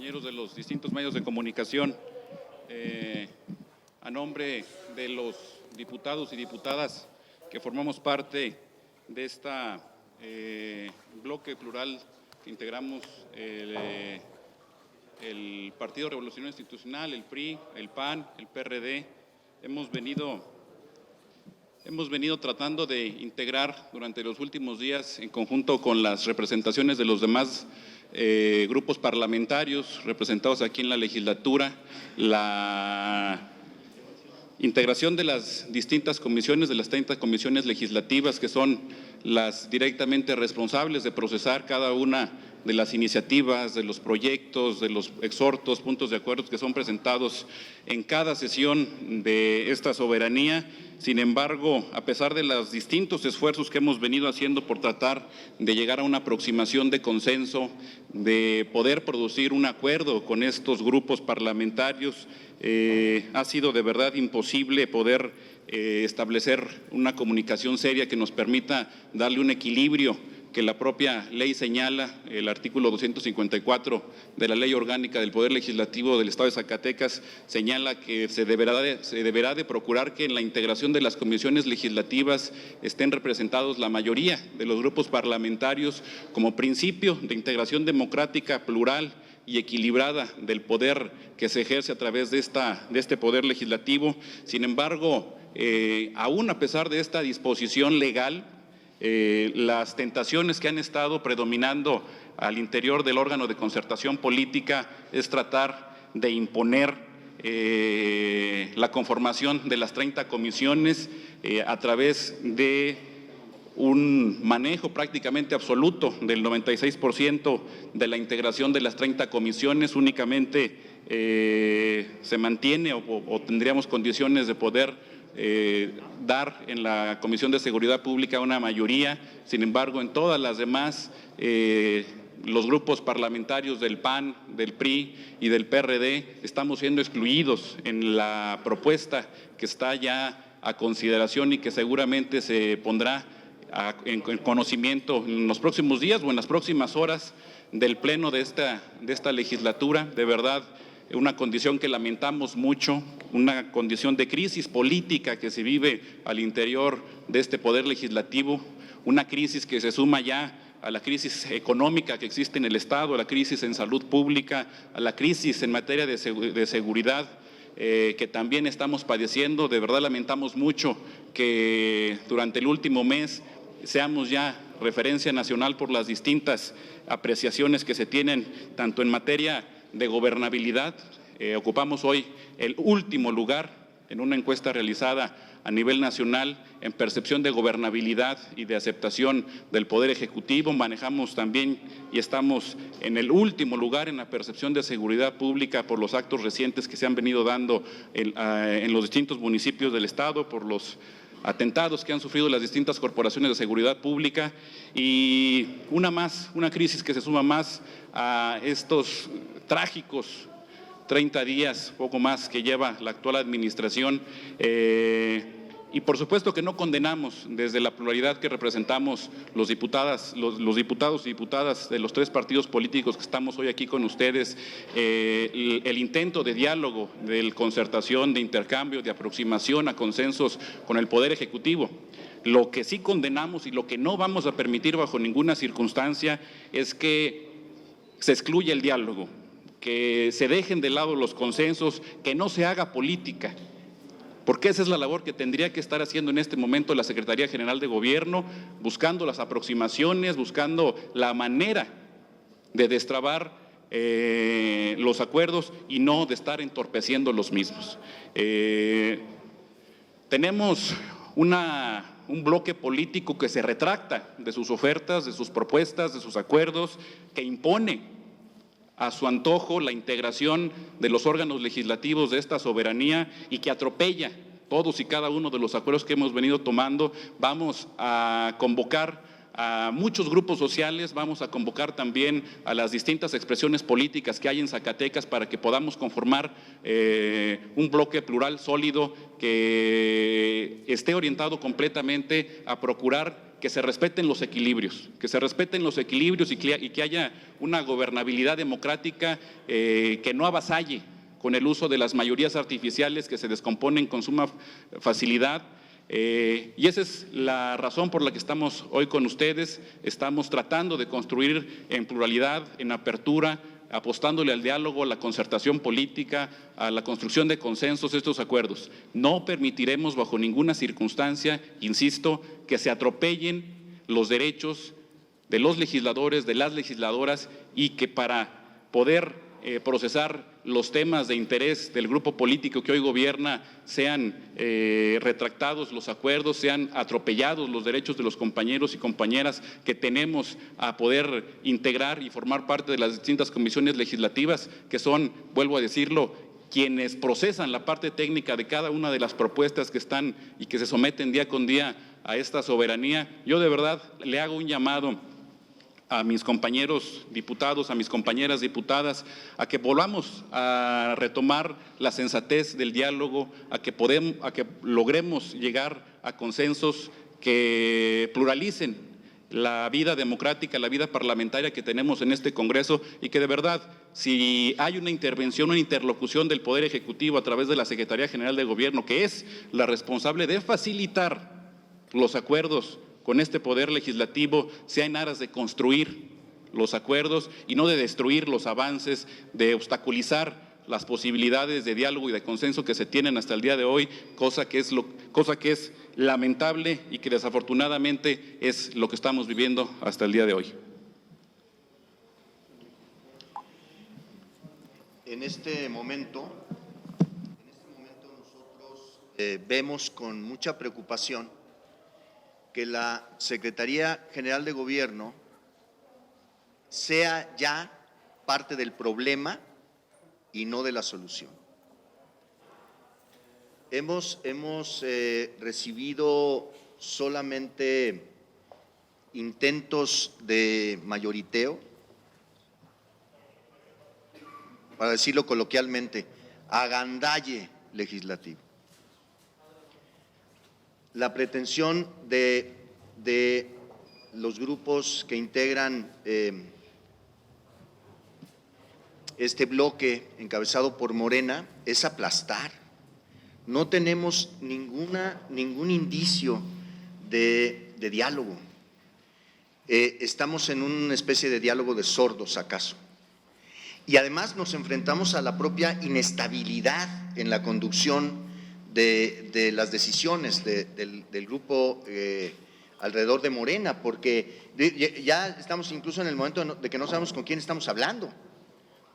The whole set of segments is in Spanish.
compañeros de los distintos medios de comunicación. A nombre de los diputados y diputadas que formamos parte de esta bloque plural que integramos el Partido Revolucionario Institucional, el PRI, el PAN, el PRD, hemos venido tratando de integrar durante los últimos días, en conjunto con las representaciones de los demás grupos parlamentarios representados aquí en la legislatura, la integración de las distintas comisiones, de las 30 comisiones legislativas que son las directamente responsables de procesar cada una de las iniciativas, de los proyectos, de los exhortos, puntos de acuerdo que son presentados en cada sesión de esta soberanía. Sin embargo, a pesar de los distintos esfuerzos que hemos venido haciendo por tratar de llegar a una aproximación de consenso, de poder producir un acuerdo con estos grupos parlamentarios, ha sido de verdad imposible poder establecer una comunicación seria que nos permita darle un equilibrio que la propia ley señala. El artículo 254 de la Ley Orgánica del Poder Legislativo del Estado de Zacatecas señala que se deberá de procurar que en la integración de las comisiones legislativas estén representados la mayoría de los grupos parlamentarios como principio de integración democrática, plural y equilibrada del poder que se ejerce a través de este poder legislativo. Sin embargo, aún a pesar de esta disposición legal, las tentaciones que han estado predominando al interior del órgano de concertación política es tratar de imponer la conformación de las 30 comisiones a través de un manejo prácticamente absoluto del 96% de la integración de las 30 comisiones. Únicamente se mantiene o tendríamos condiciones de poder dar en la Comisión de Seguridad Pública una mayoría. Sin embargo, en todas las demás, los grupos parlamentarios del PAN, del PRI y del PRD estamos siendo excluidos en la propuesta que está ya a consideración y que seguramente se pondrá en conocimiento en los próximos días o en las próximas horas del pleno de esta legislatura. De verdad, una condición que lamentamos mucho, una condición de crisis política que se vive al interior de este poder legislativo, una crisis que se suma ya a la crisis económica que existe en el Estado, a la crisis en salud pública, a la crisis en materia de seguridad que también estamos padeciendo. De verdad lamentamos mucho que durante el último mes seamos ya referencia nacional por las distintas apreciaciones que se tienen tanto en materia de gobernabilidad. Ocupamos hoy el último lugar en una encuesta realizada a nivel nacional en percepción de gobernabilidad y de aceptación del Poder Ejecutivo. Manejamos también y estamos en el último lugar en la percepción de seguridad pública por los actos recientes que se han venido dando en los distintos municipios del Estado, por los atentados que han sufrido las distintas corporaciones de seguridad pública, y una crisis que se suma más a estos trágicos 30 días, poco más, que lleva la actual administración. Y por supuesto que no condenamos desde la pluralidad que representamos los diputados y diputadas de los 3 partidos políticos que estamos hoy aquí con ustedes, el intento de diálogo, de concertación, de intercambio, de aproximación a consensos con el Poder Ejecutivo. Lo que sí condenamos y lo que no vamos a permitir bajo ninguna circunstancia es que se excluya el diálogo, que se dejen de lado los consensos, que no se haga política, porque esa es la labor que tendría que estar haciendo en este momento la Secretaría General de Gobierno, buscando las aproximaciones, buscando la manera de destrabar los acuerdos y no de estar entorpeciendo los mismos. Tenemos un bloque político que se retracta de sus ofertas, de sus propuestas, de sus acuerdos, que impone a su antojo la integración de los órganos legislativos de esta soberanía y que atropella todos y cada uno de los acuerdos que hemos venido tomando. Vamos a convocar a muchos grupos sociales, vamos a convocar también a las distintas expresiones políticas que hay en Zacatecas para que podamos conformar un bloque plural sólido que esté orientado completamente a procurar que se respeten los equilibrios, y que haya una gobernabilidad democrática que no avasalle con el uso de las mayorías artificiales que se descomponen con suma facilidad. Y esa es la razón por la que estamos hoy con ustedes. Estamos tratando de construir en pluralidad, en apertura, apostándole al diálogo, a la concertación política, a la construcción de consensos, estos acuerdos. No permitiremos bajo ninguna circunstancia, insisto, que se atropellen los derechos de los legisladores, de las legisladoras, y que para poder procesar los temas de interés del grupo político que hoy gobierna sean retractados los acuerdos, sean atropellados los derechos de los compañeros y compañeras que tenemos a poder integrar y formar parte de las distintas comisiones legislativas, que son, vuelvo a decirlo, quienes procesan la parte técnica de cada una de las propuestas que están y que se someten día con día a esta soberanía. Yo de verdad le hago un llamado a mis compañeros diputados, a mis compañeras diputadas, a que volvamos a retomar la sensatez del diálogo, a que logremos llegar a consensos que pluralicen la vida democrática, la vida parlamentaria que tenemos en este Congreso, y que de verdad, si hay una intervención, una interlocución del Poder Ejecutivo a través de la Secretaría General de Gobierno, que es la responsable de facilitar los acuerdos con este Poder Legislativo, sea en aras de construir los acuerdos y no de destruir los avances, de obstaculizar las posibilidades de diálogo y de consenso que se tienen hasta el día de hoy, cosa que es lamentable y que desafortunadamente es lo que estamos viviendo hasta el día de hoy. En este momento nosotros vemos con mucha preocupación que la Secretaría General de Gobierno sea ya parte del problema y no de la solución. Hemos recibido solamente intentos de mayoriteo, para decirlo coloquialmente, agandalle legislativo. La pretensión de los grupos que integran este bloque encabezado por Morena es aplastar. No tenemos ningún indicio de diálogo. Estamos en una especie de diálogo de sordos, acaso. Y además nos enfrentamos a la propia inestabilidad en la conducción de las decisiones del grupo alrededor de Morena, porque ya estamos incluso en el momento de que no sabemos con quién estamos hablando,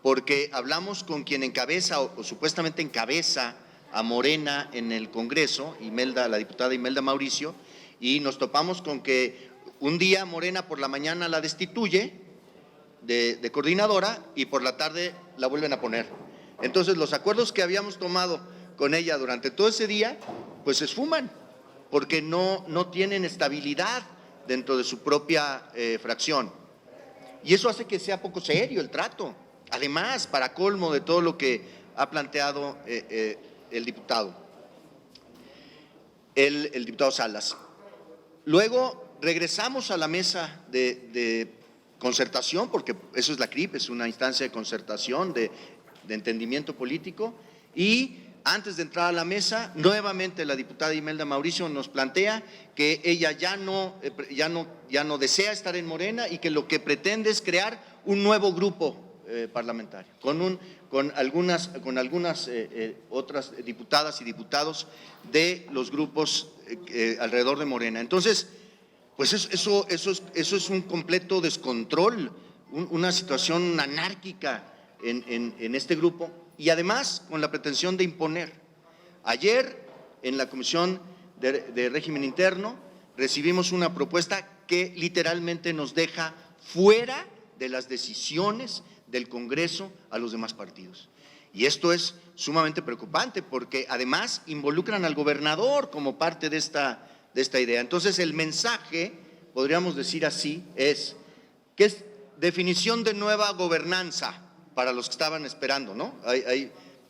porque hablamos con quien encabeza o supuestamente encabeza a Morena en el Congreso, la diputada Imelda Mauricio, y nos topamos con que un día Morena por la mañana la destituye de coordinadora y por la tarde la vuelven a poner. Entonces los acuerdos que habíamos tomado con ella durante todo ese día, pues se esfuman, porque no tienen estabilidad dentro de su propia fracción. Y eso hace que sea poco serio el trato. Además, para colmo de todo lo que ha planteado el diputado Salas. Luego regresamos a la mesa de concertación, porque eso es la CRIP, es una instancia de concertación, de entendimiento político, y antes de entrar a la mesa, nuevamente la diputada Imelda Mauricio nos plantea que ella ya no desea estar en Morena y que lo que pretende es crear un nuevo grupo parlamentario, con algunas otras diputadas y diputados de los grupos alrededor de Morena. Entonces, pues eso es un completo descontrol, una situación anárquica en este grupo, y además con la pretensión de imponer. Ayer en la Comisión de Régimen Interno recibimos una propuesta que literalmente nos deja fuera de las decisiones del Congreso a los demás partidos. Y esto es sumamente preocupante porque además involucran al gobernador como parte de esta idea. Entonces el mensaje, podríamos decir así, es que es definición de nueva gobernanza para los que estaban esperando, ¿no?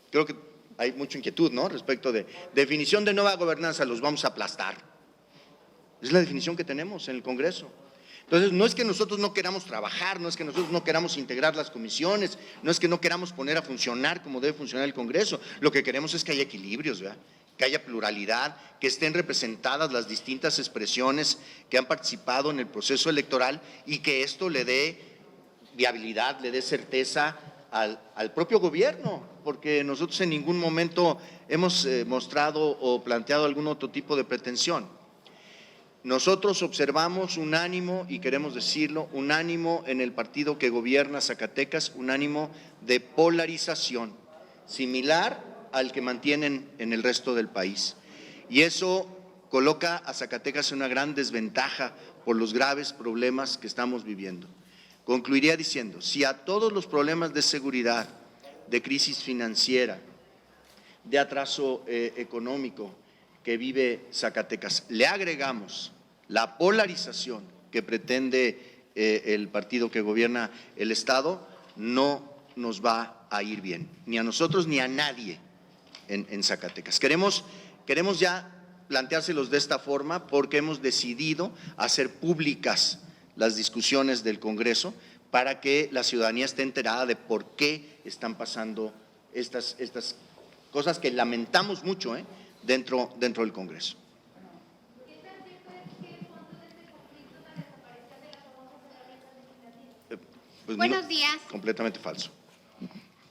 Creo que hay mucha inquietud, ¿no? Respecto de definición de nueva gobernanza, los vamos a aplastar. Es la definición que tenemos en el Congreso. Entonces, no es que nosotros no queramos trabajar, no es que nosotros no queramos integrar las comisiones, no es que no queramos poner a funcionar como debe funcionar el Congreso. Lo que queremos es que haya equilibrios, ¿verdad? Que haya pluralidad, que estén representadas las distintas expresiones que han participado en el proceso electoral y que esto le dé viabilidad, le dé certeza al propio gobierno, porque nosotros en ningún momento hemos mostrado o planteado algún otro tipo de pretensión. Nosotros observamos un ánimo, y queremos decirlo, un ánimo en el partido que gobierna Zacatecas, un ánimo de polarización, similar al que mantienen en el resto del país. Y eso coloca a Zacatecas en una gran desventaja por los graves problemas que estamos viviendo. Concluiría diciendo, si a todos los problemas de seguridad, de crisis financiera, de atraso económico que vive Zacatecas, le agregamos la polarización que pretende el partido que gobierna el Estado, no nos va a ir bien, ni a nosotros ni a nadie en Zacatecas. Queremos ya planteárselos de esta forma porque hemos decidido hacer públicas las discusiones del Congreso para que la ciudadanía esté enterada de por qué están pasando estas cosas que lamentamos mucho dentro del Congreso. Pues Buenos días. Completamente falso.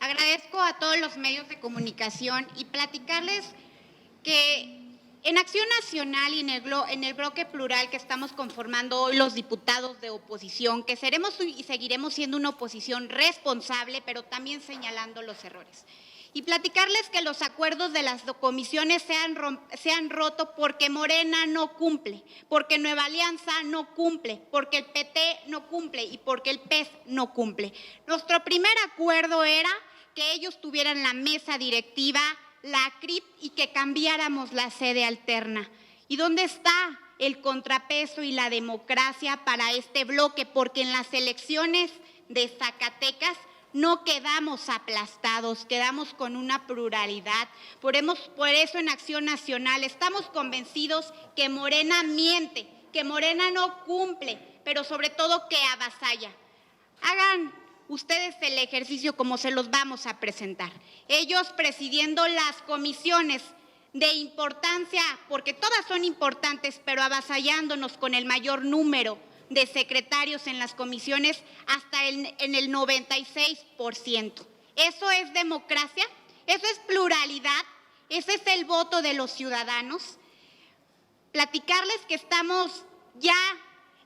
Agradezco a todos los medios de comunicación y platicarles que en Acción Nacional y en el bloque plural que estamos conformando hoy los diputados de oposición, que seremos y seguiremos siendo una oposición responsable, pero también señalando los errores. Y platicarles que los acuerdos de las comisiones se han roto porque Morena no cumple, porque Nueva Alianza no cumple, porque el PT no cumple y porque el PES no cumple. Nuestro primer acuerdo era que ellos tuvieran la mesa directiva, la CRIP y que cambiáramos la sede alterna. ¿Y dónde está el contrapeso y la democracia para este bloque? Porque en las elecciones de Zacatecas no quedamos aplastados, quedamos con una pluralidad. Por eso en Acción Nacional estamos convencidos que Morena miente, que Morena no cumple, pero sobre todo que avasalla. Hagan ustedes el ejercicio como se los vamos a presentar. Ellos presidiendo las comisiones de importancia, porque todas son importantes, pero avasallándonos con el mayor número de secretarios en las comisiones hasta en el 96%. ¿Eso es democracia? ¿Eso es pluralidad? ¿Ese es el voto de los ciudadanos? Platicarles que estamos ya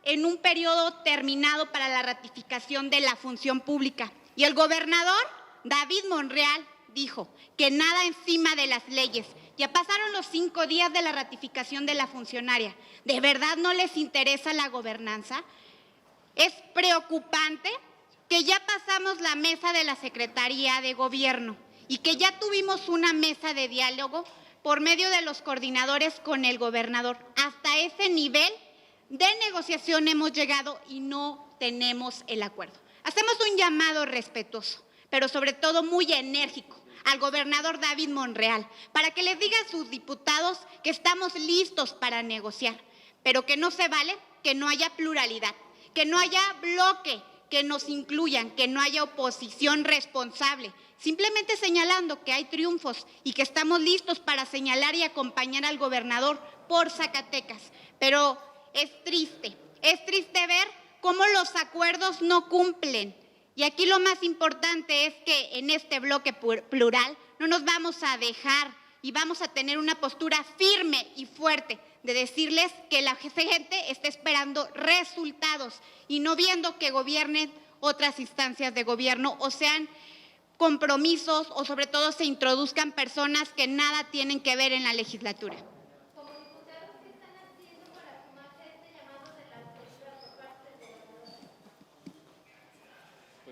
en un periodo terminado para la ratificación de la función pública. Y el gobernador David Monreal dijo que nada encima de las leyes. Ya pasaron los 5 días de la ratificación de la funcionaria. ¿De verdad no les interesa la gobernanza? Es preocupante que ya pasamos la mesa de la Secretaría de Gobierno y que ya tuvimos una mesa de diálogo por medio de los coordinadores con el gobernador. Hasta ese nivel de negociación hemos llegado y no tenemos el acuerdo. Hacemos un llamado respetuoso, pero sobre todo muy enérgico, al gobernador David Monreal, para que les diga a sus diputados que estamos listos para negociar, pero que no se vale que no haya pluralidad, que no haya bloque, que nos incluyan, que no haya oposición responsable, simplemente señalando que hay triunfos y que estamos listos para señalar y acompañar al gobernador por Zacatecas. Pero es triste ver cómo los acuerdos no cumplen. Y aquí lo más importante es que en este bloque plural no nos vamos a dejar y vamos a tener una postura firme y fuerte de decirles que la gente está esperando resultados y no viendo que gobiernen otras instancias de gobierno o sean compromisos o sobre todo se introduzcan personas que nada tienen que ver en la legislatura.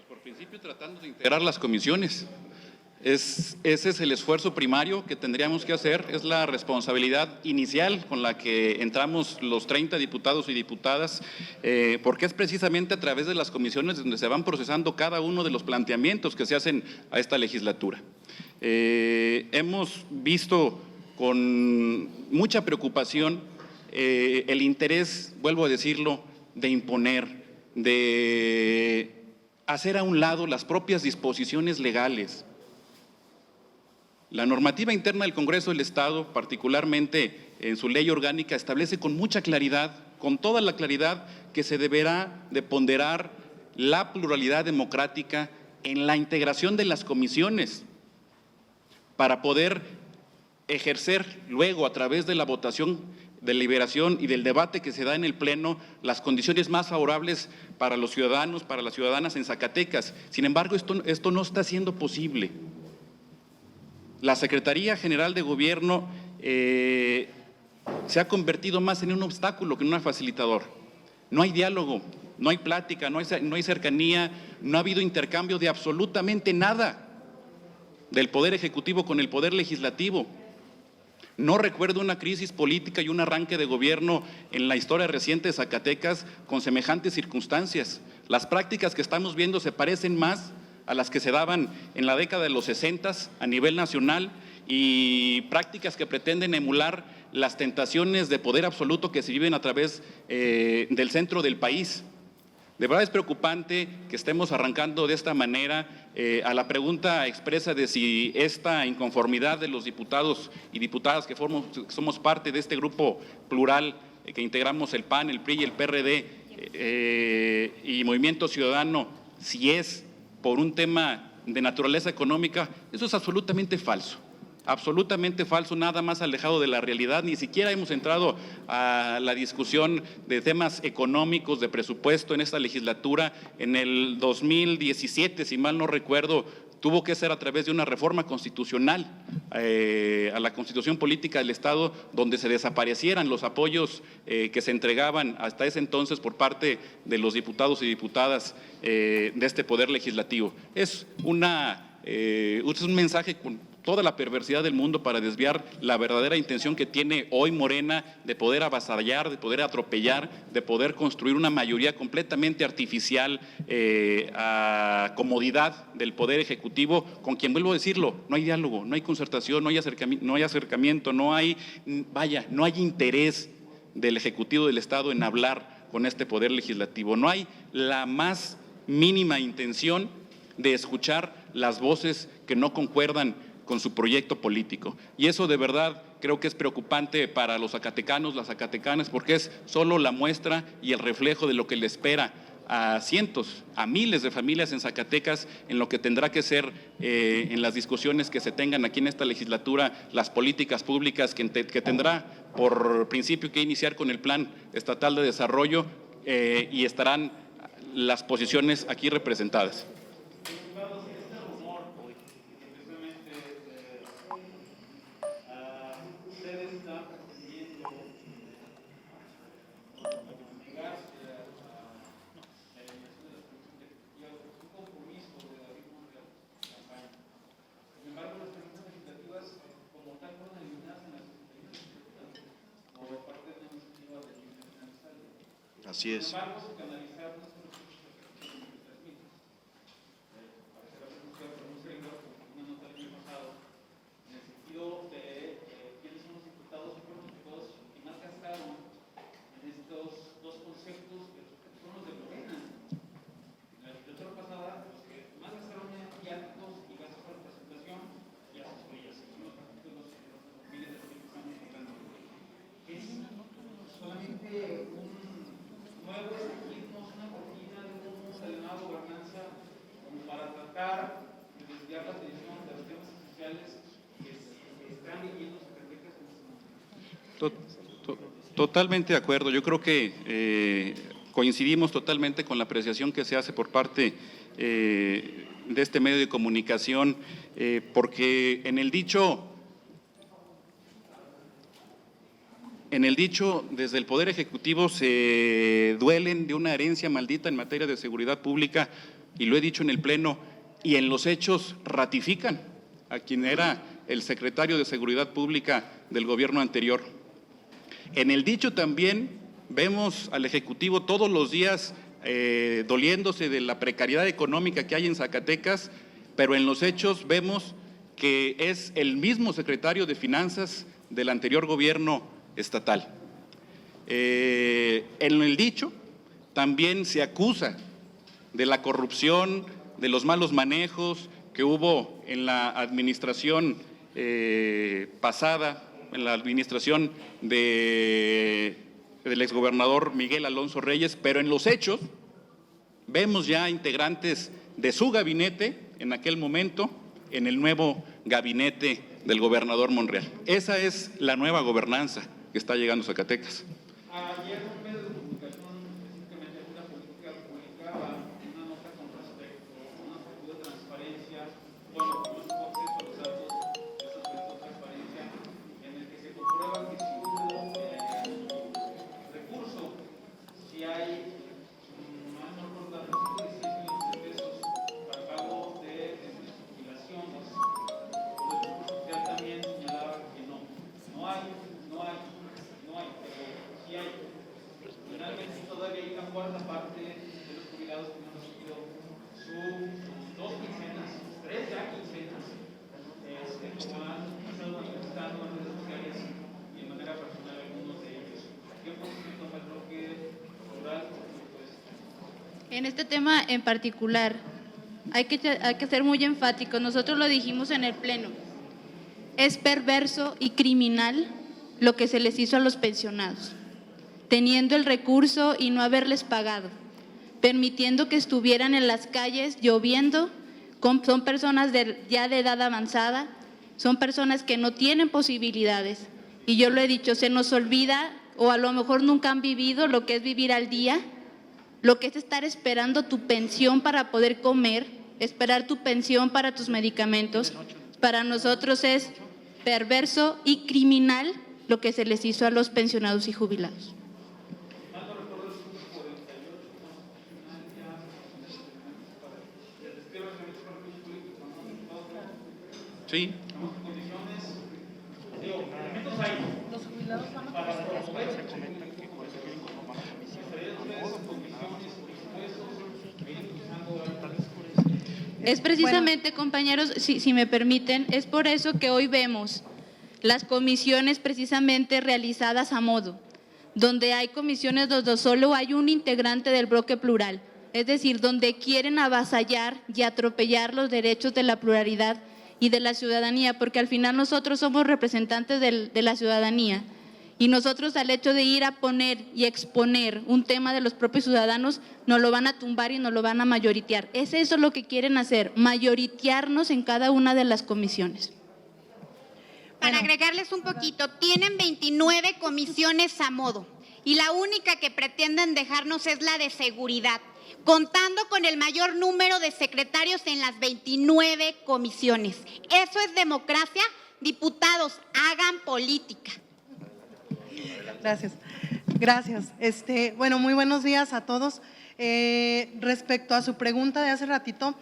Por principio, tratando de integrar las comisiones. Ese es el esfuerzo primario que tendríamos que hacer, es la responsabilidad inicial con la que entramos los 30 diputados y diputadas, porque es precisamente a través de las comisiones donde se van procesando cada uno de los planteamientos que se hacen a esta legislatura. Hemos visto con mucha preocupación el interés, vuelvo a decirlo, de imponer, de hacer a un lado las propias disposiciones legales. La normativa interna del Congreso del Estado, particularmente en su ley orgánica, establece con mucha claridad, con toda la claridad, que se deberá de ponderar la pluralidad democrática en la integración de las comisiones para poder ejercer luego, a través de la votación, deliberación y del debate que se da en el Pleno, las condiciones más favorables para los ciudadanos, para las ciudadanas en Zacatecas. Sin embargo, esto no está siendo posible. La Secretaría General de Gobierno se ha convertido más en un obstáculo que en un facilitador. No hay diálogo, no hay plática, no hay cercanía, no ha habido intercambio de absolutamente nada del Poder Ejecutivo con el Poder Legislativo. No recuerdo una crisis política y un arranque de gobierno en la historia reciente de Zacatecas con semejantes circunstancias. Las prácticas que estamos viendo se parecen más a las que se daban en la década de los 60 a nivel nacional, y prácticas que pretenden emular las tentaciones de poder absoluto que se viven a través del centro del país. De verdad es preocupante que estemos arrancando de esta manera. A la pregunta expresa de si esta inconformidad de los diputados y diputadas que somos parte de este grupo plural que integramos el PAN, el PRI y el PRD y Movimiento Ciudadano, si es por un tema de naturaleza económica, eso es absolutamente falso. Absolutamente falso, nada más alejado de la realidad. Ni siquiera hemos entrado a la discusión de temas económicos, de presupuesto en esta legislatura. En el 2017, si mal no recuerdo, tuvo que ser a través de una reforma constitucional a la Constitución Política del Estado, donde se desaparecieran los apoyos que se entregaban hasta ese entonces por parte de los diputados y diputadas de este Poder Legislativo. Es un mensaje con toda la perversidad del mundo para desviar la verdadera intención que tiene hoy Morena de poder avasallar, de poder atropellar, de poder construir una mayoría completamente artificial a comodidad del Poder Ejecutivo, con quien, vuelvo a decirlo, no hay diálogo, no hay concertación, no hay acercamiento, no hay interés del Ejecutivo del Estado en hablar con este Poder Legislativo. No hay la más mínima intención de escuchar las voces que no concuerdan con su proyecto político. Y eso de verdad creo que es preocupante para los zacatecanos, las zacatecanas, porque es solo la muestra y el reflejo de lo que le espera a cientos, a miles de familias en Zacatecas, en lo que tendrá que ser en las discusiones que se tengan aquí en esta legislatura, las políticas públicas que tendrá por principio que iniciar con el Plan Estatal de Desarrollo y estarán las posiciones aquí representadas. Así es. Totalmente de acuerdo. Yo creo que coincidimos totalmente con la apreciación que se hace por parte de este medio de comunicación, porque en el dicho desde el Poder Ejecutivo se duelen de una herencia maldita en materia de seguridad pública, y lo he dicho en el Pleno, y en los hechos ratifican a quien era el secretario de Seguridad Pública del gobierno anterior. En el dicho también vemos al Ejecutivo todos los días doliéndose de la precariedad económica que hay en Zacatecas, pero en los hechos vemos que es el mismo secretario de Finanzas del anterior gobierno estatal. En el dicho también se acusa de la corrupción, de los malos manejos que hubo en la administración pasada, en la administración del exgobernador Miguel Alonso Reyes, pero en los hechos vemos ya integrantes de su gabinete en aquel momento en el nuevo gabinete del gobernador Monreal. Esa es la nueva gobernanza que está llegando a Zacatecas. Ayer un medio de comunicación, específicamente una política, publicaba una nota con respecto a una solicitud de transparencia, bueno, no es acceso a los datos de esa solicitud de transparencia, en el que se comprueba que si hubo recurso, si hay, no recuerdo la recurso de 16 millones de pesos para pago de jubilaciones, o del Seguro Social también señalaba que no hay, pero sí hay. Finalmente todavía hay una cuarta parte de los jubilados que no han recibido sus 2 quincenas, 3 ya quincenas, como han estado manifestando en redes sociales y en manera personal algunos de ellos. ¿Qué posición toma el bloque rural con respecto a esto? En este tema en particular, hay que ser muy enfáticos. Nosotros lo dijimos en el Pleno. Es perverso y criminal lo que se les hizo a los pensionados, teniendo el recurso y no haberles pagado, permitiendo que estuvieran en las calles lloviendo. Son personas ya de edad avanzada, son personas que no tienen posibilidades. Y yo lo he dicho, se nos olvida, o a lo mejor nunca han vivido lo que es vivir al día, lo que es estar esperando tu pensión para poder comer, esperar tu pensión para tus medicamentos. Para nosotros es perverso y criminal lo que se les hizo a los pensionados y jubilados. Sí. Es precisamente, compañeros, si me permiten, es por eso que hoy vemos las comisiones precisamente realizadas a modo, donde hay comisiones donde solo hay un integrante del bloque plural, es decir, donde quieren avasallar y atropellar los derechos de la pluralidad y de la ciudadanía, porque al final nosotros somos representantes de la ciudadanía. Y nosotros, al hecho de ir a poner y exponer un tema de los propios ciudadanos, nos lo van a tumbar y nos lo van a mayoritear. Es eso lo que quieren hacer, mayoritearnos en cada una de las comisiones. Para agregarles un poquito, tienen 29 comisiones a modo y la única que pretenden dejarnos es la de seguridad, contando con el mayor número de secretarios en las 29 comisiones. ¿Eso es democracia? Diputados, hagan política. Gracias. Bueno, muy buenos días a todos. Respecto a su pregunta de hace ratito,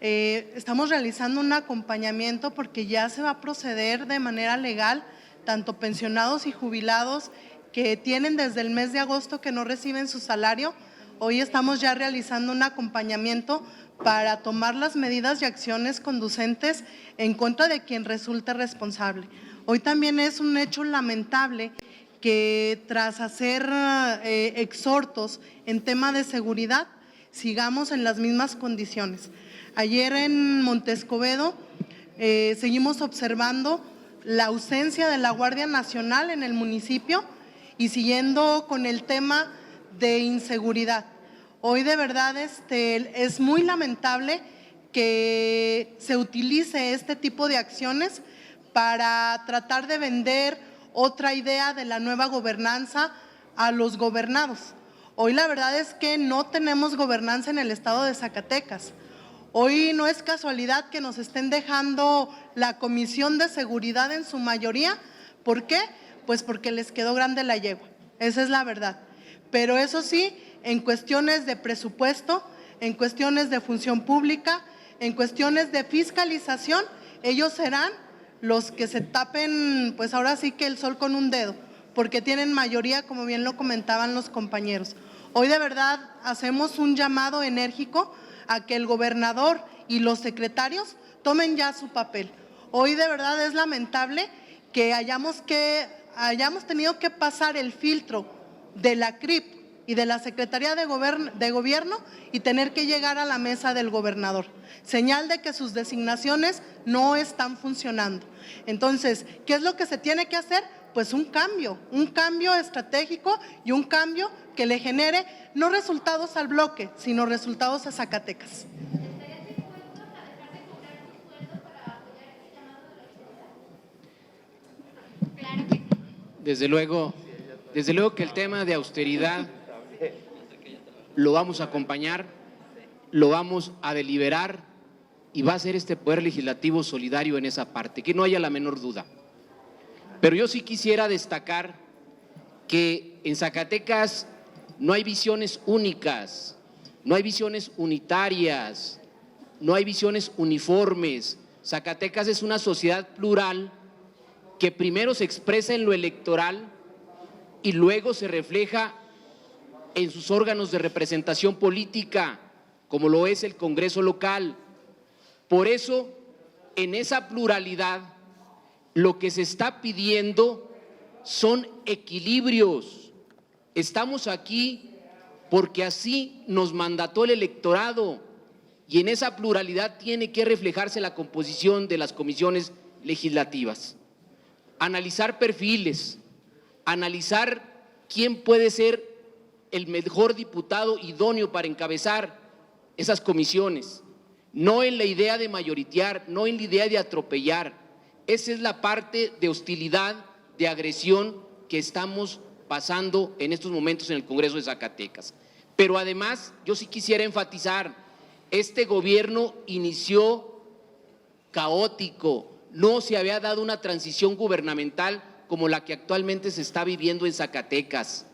estamos realizando un acompañamiento porque ya se va a proceder de manera legal, tanto pensionados y jubilados que tienen desde el mes de agosto que no reciben su salario. Hoy estamos ya realizando un acompañamiento para tomar las medidas y acciones conducentes en contra de quien resulte responsable. Hoy también es un hecho lamentable que tras hacer exhortos en tema de seguridad, sigamos en las mismas condiciones. Ayer en Montescobedo seguimos observando la ausencia de la Guardia Nacional en el municipio y siguiendo con el tema de inseguridad. Hoy de verdad es muy lamentable que se utilice este tipo de acciones para tratar de vender otra idea de la nueva gobernanza a los gobernados. Hoy la verdad es que no tenemos gobernanza en el estado de Zacatecas. Hoy no es casualidad que nos estén dejando la Comisión de Seguridad en su mayoría. ¿Por qué? Pues porque les quedó grande la yegua. Esa es la verdad. Pero eso sí, en cuestiones de presupuesto, en cuestiones de función pública, en cuestiones de fiscalización, ellos serán los que se tapen, pues ahora sí que el sol con un dedo, porque tienen mayoría, como bien lo comentaban los compañeros. Hoy de verdad hacemos un llamado enérgico a que el gobernador y los secretarios tomen ya su papel. Hoy de verdad es lamentable que hayamos tenido que pasar el filtro de la CRIP y de la Secretaría de Gobierno y tener que llegar a la mesa del gobernador. Señal de que sus designaciones no están funcionando. Entonces, ¿qué es lo que se tiene que hacer? Pues un cambio estratégico y un cambio que le genere no resultados al bloque, sino resultados a Zacatecas. Desde luego que el tema de austeridad lo vamos a acompañar, lo vamos a deliberar y va a ser este Poder Legislativo solidario en esa parte, que no haya la menor duda. Pero yo sí quisiera destacar que en Zacatecas no hay visiones únicas, no hay visiones unitarias, no hay visiones uniformes. Zacatecas es una sociedad plural que primero se expresa en lo electoral y luego se refleja en sus órganos de representación política, como lo es el Congreso local. Por eso, en esa pluralidad, lo que se está pidiendo son equilibrios. Estamos aquí porque así nos mandató el electorado y en esa pluralidad tiene que reflejarse la composición de las comisiones legislativas. Analizar perfiles, analizar quién puede ser el mejor diputado idóneo para encabezar esas comisiones, no en la idea de mayoritear, no en la idea de atropellar. Esa es la parte de hostilidad, de agresión que estamos pasando en estos momentos en el Congreso de Zacatecas. Pero además, yo sí quisiera enfatizar, este gobierno inició caótico, no se había dado una transición gubernamental como la que actualmente se está viviendo en Zacatecas.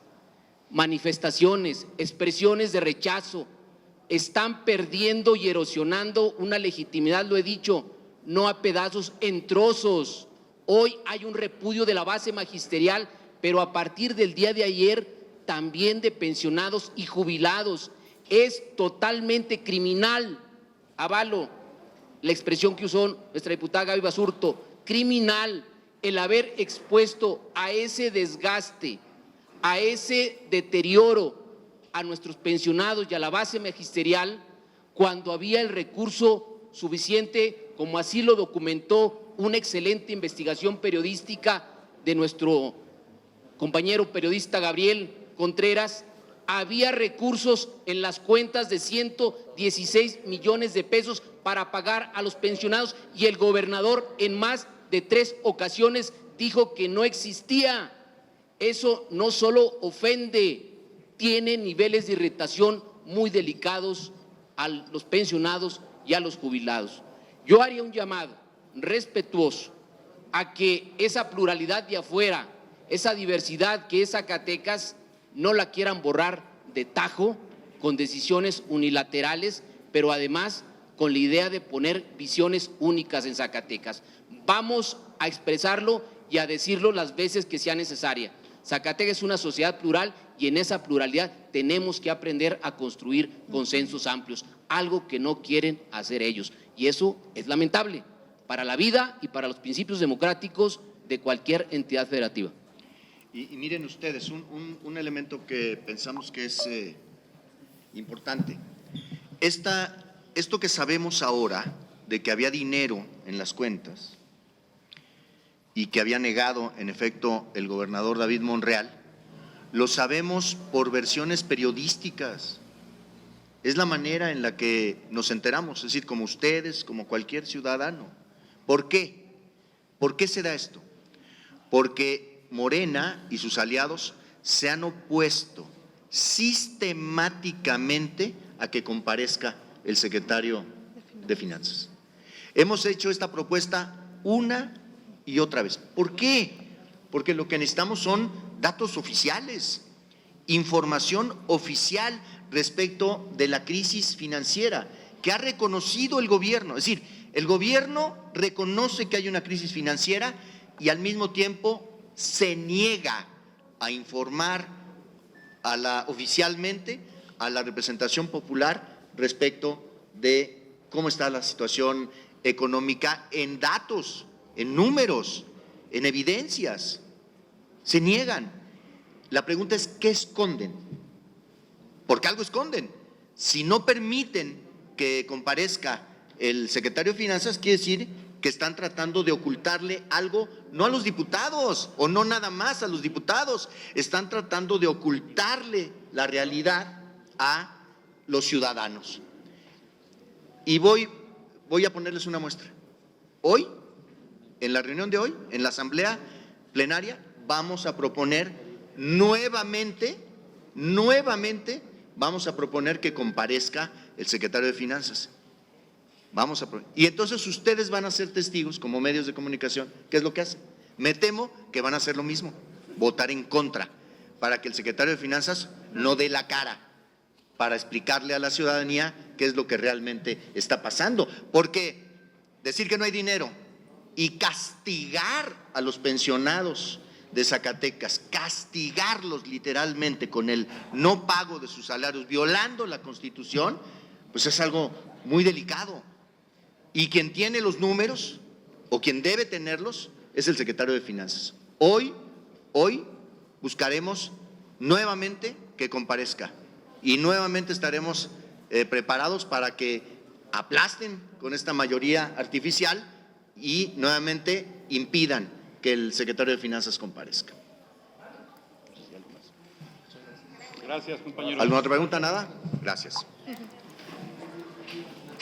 Manifestaciones, expresiones de rechazo, están perdiendo y erosionando una legitimidad, lo he dicho, no a pedazos, en trozos. Hoy hay un repudio de la base magisterial, pero a partir del día de ayer también de pensionados y jubilados. Es totalmente criminal, avalo la expresión que usó nuestra diputada Gaby Basurto, criminal el haber expuesto a ese desgaste, a ese deterioro a nuestros pensionados y a la base magisterial cuando había el recurso suficiente, como así lo documentó una excelente investigación periodística de nuestro compañero periodista Gabriel Contreras. Había recursos en las cuentas de 116 millones de pesos para pagar a los pensionados y el gobernador en más de 3 ocasiones dijo que no existía. Eso no solo ofende, tiene niveles de irritación muy delicados a los pensionados y a los jubilados. Yo haría un llamado respetuoso a que esa pluralidad de afuera, esa diversidad que es Zacatecas, no la quieran borrar de tajo con decisiones unilaterales, pero además con la idea de poner visiones únicas en Zacatecas. Vamos a expresarlo y a decirlo las veces que sea necesaria. Zacatecas es una sociedad plural y en esa pluralidad tenemos que aprender a construir consensos amplios, algo que no quieren hacer ellos. Y eso es lamentable para la vida y para los principios democráticos de cualquier entidad federativa. Y miren ustedes, un elemento que pensamos que es importante. Esto que sabemos ahora de que había dinero en las cuentas y que había negado, en efecto, el gobernador David Monreal, lo sabemos por versiones periodísticas. Es la manera en la que nos enteramos, es decir, como ustedes, como cualquier ciudadano. ¿Por qué? ¿Por qué se da esto? Porque Morena y sus aliados se han opuesto sistemáticamente a que comparezca el secretario de Finanzas. Hemos hecho esta propuesta una y otra vez. ¿Por qué? Porque lo que necesitamos son datos oficiales, información oficial respecto de la crisis financiera que ha reconocido el gobierno. Es decir, el gobierno reconoce que hay una crisis financiera y al mismo tiempo se niega a informar oficialmente a la representación popular respecto de cómo está la situación económica en datos, en números, en evidencias. Se niegan. La pregunta es, ¿qué esconden? Porque algo esconden. Si no permiten que comparezca el secretario de Finanzas, quiere decir que están tratando de ocultarle algo, no a los diputados, o no nada más a los diputados, están tratando de ocultarle la realidad a los ciudadanos. Y voy a ponerles una muestra. Hoy, en la reunión de hoy, en la asamblea plenaria, vamos a proponer nuevamente vamos a proponer que comparezca el secretario de Finanzas. Y entonces ustedes van a ser testigos como medios de comunicación. ¿Qué es lo que hacen? Me temo que van a hacer lo mismo, votar en contra, para que el secretario de Finanzas no dé la cara, para explicarle a la ciudadanía qué es lo que realmente está pasando. Porque decir que no hay dinero y castigar a los pensionados de Zacatecas, castigarlos literalmente con el no pago de sus salarios, violando la Constitución, pues es algo muy delicado. Y quien tiene los números, o quien debe tenerlos, es el secretario de Finanzas. Hoy buscaremos nuevamente que comparezca y nuevamente estaremos preparados para que aplasten con esta mayoría artificial y nuevamente impidan que el secretario de Finanzas comparezca. Gracias, compañero. ¿Alguna otra pregunta? Nada. Gracias.